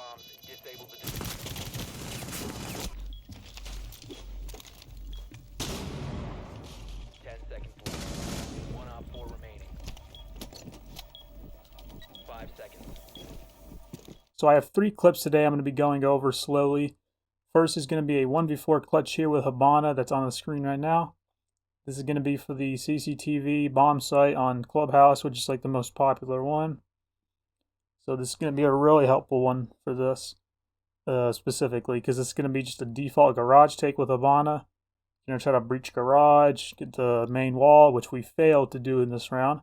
bombs. Disable the diffuser. 10 seconds left. One op 4 remaining. 5 seconds. So I have 3 clips today I'm going to be going over slowly. First is going to be a 1v4 clutch here with Habana that's on the screen right now. This is going to be for the CCTV bomb site on Clubhouse, which is like the most popular one. So this is going to be a really helpful one for this specifically, because it's going to be just a default garage take with Habana. You're going to try to breach garage, get the main wall, which we failed to do in this round.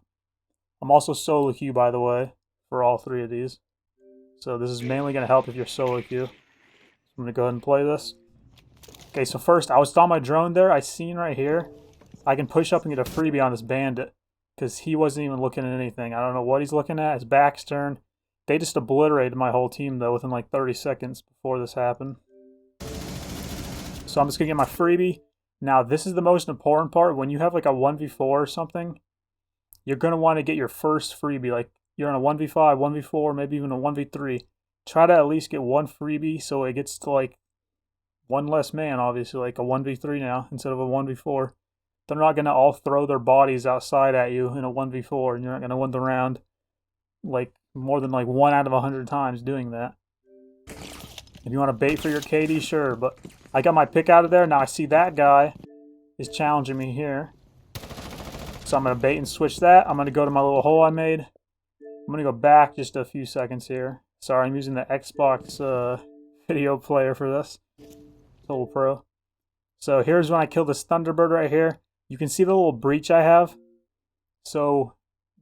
I'm also solo queue, by the way, for all 3 of these. So this is mainly going to help if you're solo queue. I'm going to go ahead and play this. Okay, so first, I was on my drone there. I seen right here, I can push up and get a freebie on this bandit, because he wasn't even looking at anything. I don't know what he's looking at. His back's turned. They just obliterated my whole team, though, within like 30 seconds before this happened. So I'm just going to get my freebie. Now, this is the most important part. When you have like a 1v4 or something, you're going to want to get your first freebie. Like, you're in a 1v5, 1v4, maybe even a 1v3. Try to at least get one freebie so it gets to like one less man, obviously, like a 1v3 now instead of a 1v4. They're not going to all throw their bodies outside at you in a 1v4, and you're not going to win the round like more than like 1 out of 100 times doing that. If you want to bait for your KD, sure, but I got my pick out of there. Now I see that guy is challenging me here. So I'm going to bait and switch that. I'm going to go to my little hole I made. I'm going to go back just a few seconds here. Sorry, I'm using the Xbox video player for this. Total Pro. So here's when I kill this Thunderbird right here. You can see the little breach I have. So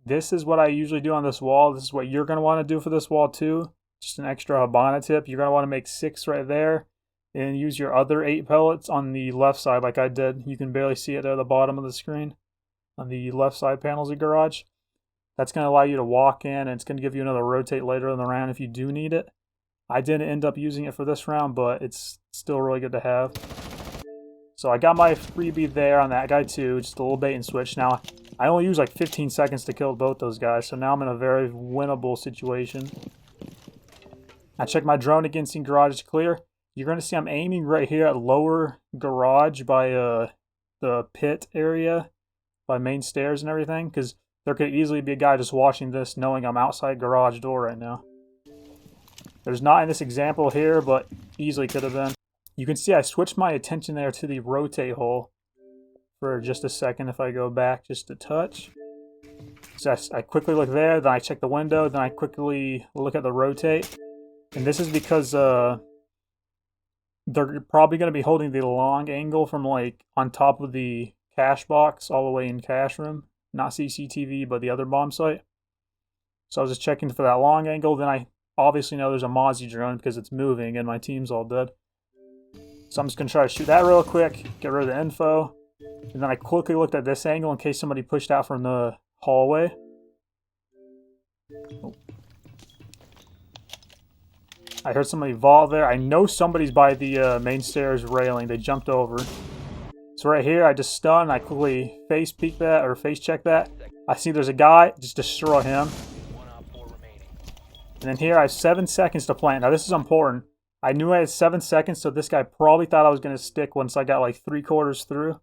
this is what I usually do on this wall. This is what you're going to want to do for this wall too. Just an extra Habana tip. You're going to want to make 6 right there. And use your other 8 pellets on the left side like I did. You can barely see it there at the bottom of the screen. On the left side panels of garage. That's going to allow you to walk in, and it's going to give you another rotate later in the round if you do need it. I didn't end up using it for this round, but it's still really good to have. So I got my freebie there on that guy too, just a little bait and switch. Now, I only used like 15 seconds to kill both those guys, so now I'm in a very winnable situation. I checked my drone again, seeing garage is clear. You're going to see I'm aiming right here at lower garage by the pit area, by main stairs and everything, because there could easily be a guy just watching this knowing I'm outside garage door right now. There's not in this example here, but easily could have been. You can see I switched my attention there to the rotate hole for just a second if I go back just a touch. So I quickly look there, then I check the window, then I quickly look at the rotate. And this is because they're probably going to be holding the long angle from like on top of the cache box all the way in cache room. Not CCTV, but the other bomb site. So I was just checking for that long angle. Then I obviously know there's a Mozzie drone because it's moving and my team's all dead. So I'm just going to try to shoot that real quick, get rid of the info. And then I quickly looked at this angle in case somebody pushed out from the hallway. Oh. I heard somebody vault there. I know somebody's by the main stairs railing. They jumped over. So right here, I just stunned. I quickly face peek that or face check that. I see there's a guy. Just destroy him. And then here I have 7 seconds to plant. Now this is important. I knew I had 7 seconds, so this guy probably thought I was going to stick once I got like 3/4 through.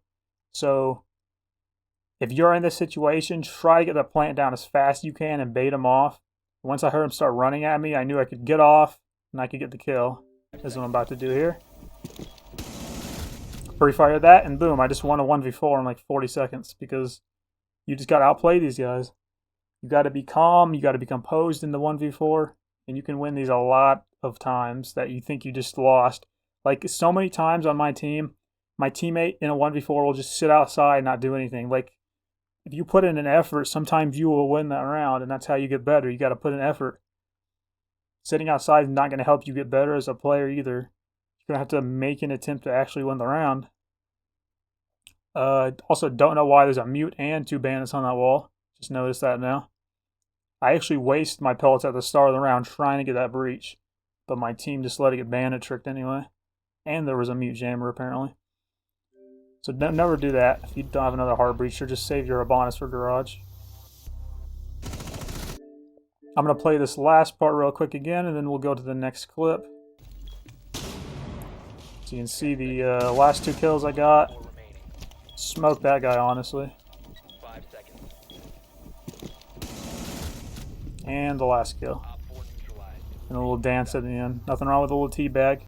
So if you're in this situation, try to get that plant down as fast as you can and bait him off. Once I heard him start running at me, I knew I could get off and I could get the kill. This is what I'm about to do here. Pre-fire that, and boom, I just won a 1v4 in like 40 seconds because you just got to outplay these guys. You got to be calm, you got to be composed in the 1v4, and you can win these a lot of times that you think you just lost. Like so many times on my team, my teammate in a 1v4 will just sit outside and not do anything. Like if you put in an effort, sometimes you will win that round, and that's how you get better. You got to put in effort. Sitting outside is not going to help you get better as a player either. You're going to have to make an attempt to actually win the round. Also, don't know why there's a mute and 2 bandits on that wall. Just noticed that now. I actually wasted my pellets at the start of the round trying to get that breach. But my team just let it get bandit tricked anyway. And there was a mute jammer apparently. So never do that. If you don't have another hard breacher, just save your Abanis for garage. I'm going to play this last part real quick again, and then we'll go to the next clip. So you can see the last 2 kills I got. 4 remaining. Smoked that guy, honestly. 5 seconds. And the last kill. Op 4 neutralized. And a little dance at the end. Nothing wrong with a little tea bag.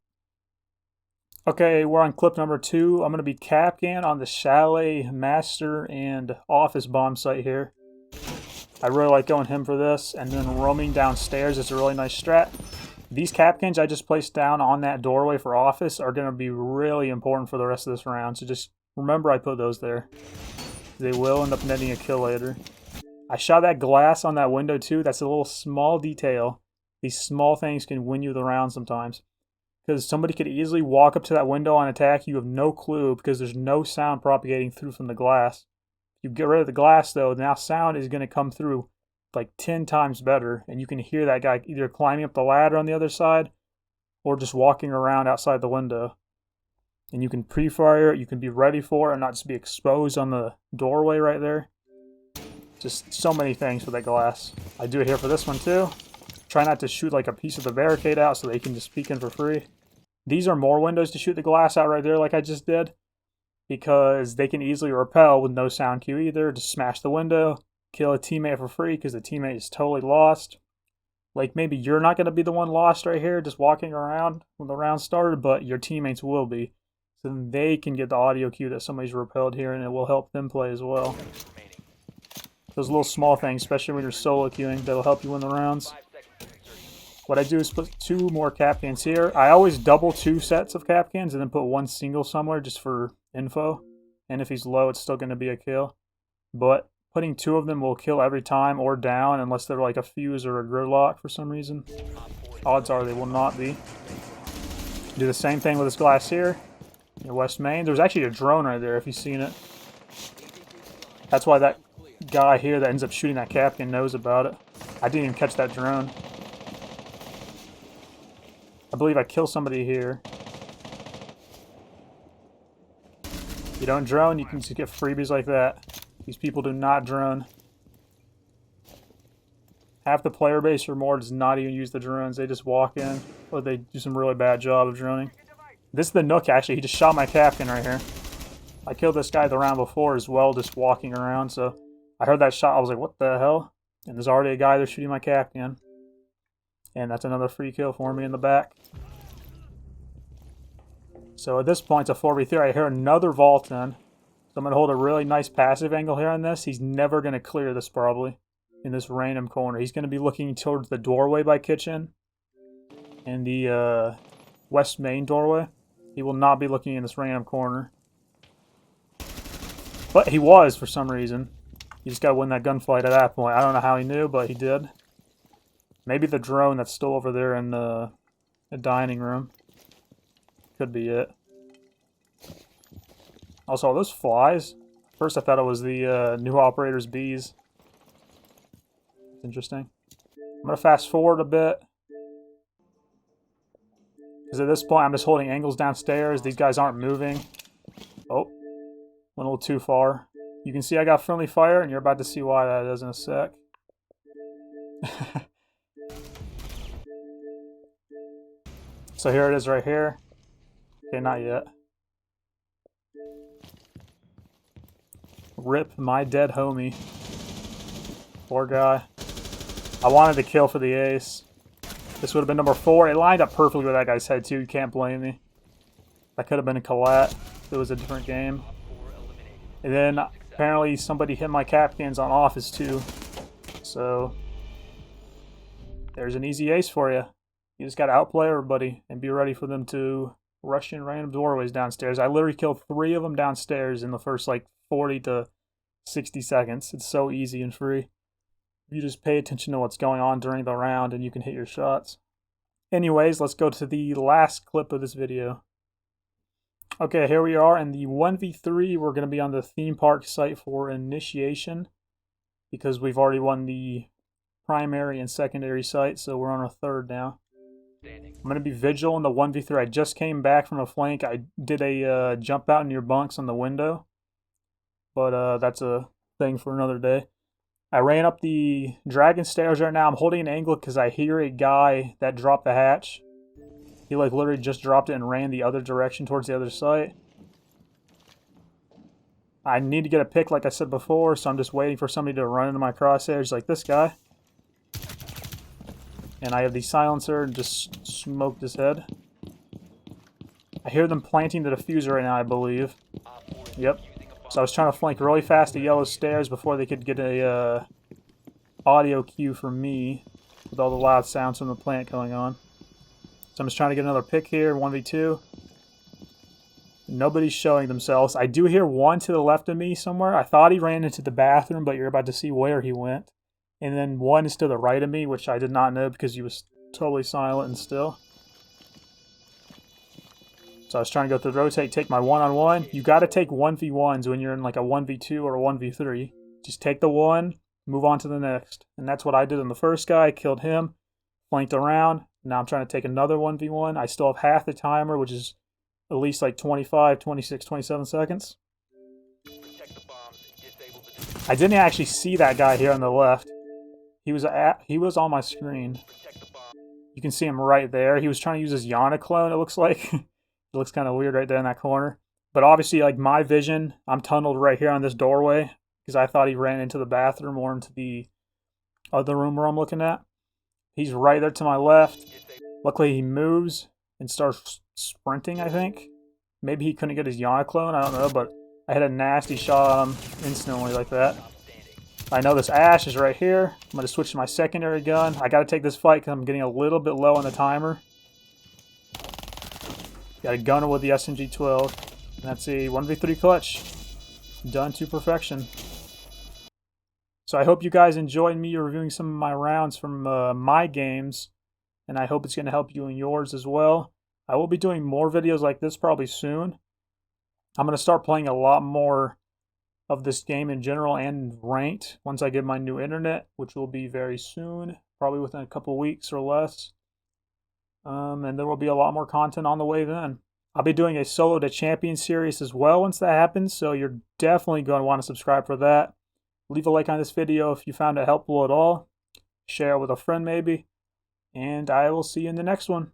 Okay, we're on clip number 2. I'm going to be Capcan on the Chalet, Master, and Office Bomb site here. I really like going him for this. And then roaming downstairs is a really nice strat. These Capcans I just placed down on that doorway for Office are going to be really important for the rest of this round. So just remember I put those there. They will end up netting a kill later. I shot that glass on that window too. That's a little small detail. These small things can win you the round sometimes. Because somebody could easily walk up to that window and attack. You have no clue because there's no sound propagating through from the glass. If you get rid of the glass though, now sound is going to come through like 10 times better. And you can hear that guy either climbing up the ladder on the other side or just walking around outside the window. And you can pre-fire it. You can be ready for it and not just be exposed on the doorway right there. Just so many things for that glass. I do it here for this one too. Try not to shoot like a piece of the barricade out so they can just peek in for free. These are more windows to shoot the glass out right there like I just did. Because they can easily repel with no sound cue either. Just smash the window, kill a teammate for free because the teammate is totally lost. Like maybe you're not going to be the one lost right here just walking around when the round started, but your teammates will be. So then they can get the audio cue that somebody's repelled here and it will help them play as well. Those little small things, especially when you're solo queuing, that'll help you win the rounds. What I do is put 2 more Capcans here. I always double 2 sets of Capcans and then put 1 single somewhere just for info. And if he's low, it's still going to be a kill. But putting 2 of them will kill every time or down unless they're like a fuse or a gridlock for some reason. Odds are they will not be. Do the same thing with this glass here. In West Main. There's actually a drone right there if you've seen it. That's why that guy here that ends up shooting that Capcan knows about it. I didn't even catch that drone. I believe I killed somebody here. If you don't drone, you can just get freebies like that. These people do not drone. Half the player base or more does not even use the drones. They just walk in, or they do some really bad job of droning. This is the Nook, actually. He just shot my Capcan right here. I killed this guy the round before as well, just walking around. So I heard that shot. I was like, what the hell? And there's already a guy there shooting my Capcan. And that's another free kill for me in the back. So at this point, it's a 4v3. I hear another vault in. So I'm going to hold a really nice passive angle here on this. He's never going to clear this probably in this random corner. He's going to be looking towards the doorway by kitchen and the west main doorway. He will not be looking in this random corner. But he was for some reason. You just got to win that gunfight at that point. I don't know how he knew, but he did. Maybe the drone that's still over there in the dining room. Could be it. Also, are those flies? First I thought it was the new operator's bees. Interesting. I'm going to fast forward a bit. Because at this point I'm just holding angles downstairs. These guys aren't moving. Oh. Went a little too far. You can see I got friendly fire, and you're about to see why that is in a sec. So here it is right here. Okay, not yet. Rip my dead homie. Poor guy. I wanted to kill for the ace. This would have been number 4. It lined up perfectly with that guy's head too. You can't blame me. That could have been a collat if it was a different game. And then apparently somebody hit my Capcans on Office too. So there's an easy ace for you. You just got to outplay everybody and be ready for them to rush in random doorways downstairs. I literally killed 3 of them downstairs in the first like 40 to 60 seconds. It's so easy and free. You just pay attention to what's going on during the round and you can hit your shots. Anyways, let's go to the last clip of this video. Okay, here we are in the 1v3. We're going to be on the theme park site for initiation because we've already won the primary and secondary site, so we're on a third now. I'm going to be Vigil in the 1v3. I just came back from a flank. I did a jump out in your bunks on the window, but that's a thing for another day. I ran up the dragon stairs right now. I'm holding an angle because I hear a guy that dropped the hatch. He like literally just dropped it and ran the other direction towards the other site. I need to get a pick like I said before, so I'm just waiting for somebody to run into my crosshairs like this guy. And I have the silencer and just smoked his head. I hear them planting the diffuser right now, I believe. Yep. So I was trying to flank really fast the yellow stairs before they could get a audio cue from me with all the loud sounds from the plant going on. So I'm just trying to get another pick here, 1v2. Nobody's showing themselves. I do hear one to the left of me somewhere. I thought he ran into the bathroom, but you're about to see where he went. And then one is to the right of me, which I did not know because he was totally silent and still. So I was trying to go through the rotate, take my one-on-one. You got to take 1v1s when you're in like a 1v2 or a 1v3. Just take the one, move on to the next. And that's what I did in the first guy. Killed him, flanked around. Now I'm trying to take another 1v1. I still have half the timer, which is at least like 25, 26, 27 seconds. I didn't actually see that guy here on the left. He was on my screen. You can see him right there. He was trying to use his Yana clone, it looks like. It looks kind of weird right there in that corner. But obviously, like my vision, I'm tunneled right here on this doorway because I thought he ran into the bathroom or into the other room where I'm looking at. He's right there to my left. Luckily, he moves and starts sprinting, I think. Maybe he couldn't get his Yana clone, I don't know, but I had a nasty shot on him instantly like that. I know this Ash is right here. I'm going to switch to my secondary gun. I got to take this fight because I'm getting a little bit low on the timer. Got a gunner with the SMG-12. And that's a 1v3 clutch. Done to perfection. So I hope you guys enjoyed me reviewing some of my rounds from my games. And I hope it's going to help you in yours as well. I will be doing more videos like this probably soon. I'm going to start playing a lot more of this game in general and ranked once I get my new internet, which will be very soon, probably within a couple weeks or less. And there will be a lot more content on the way then. I'll be doing a solo to champion series as well once that happens, so you're definitely going to want to subscribe for that. Leave a like on this video if you found it helpful at all. Share it with a friend maybe. And I will see you in the next one.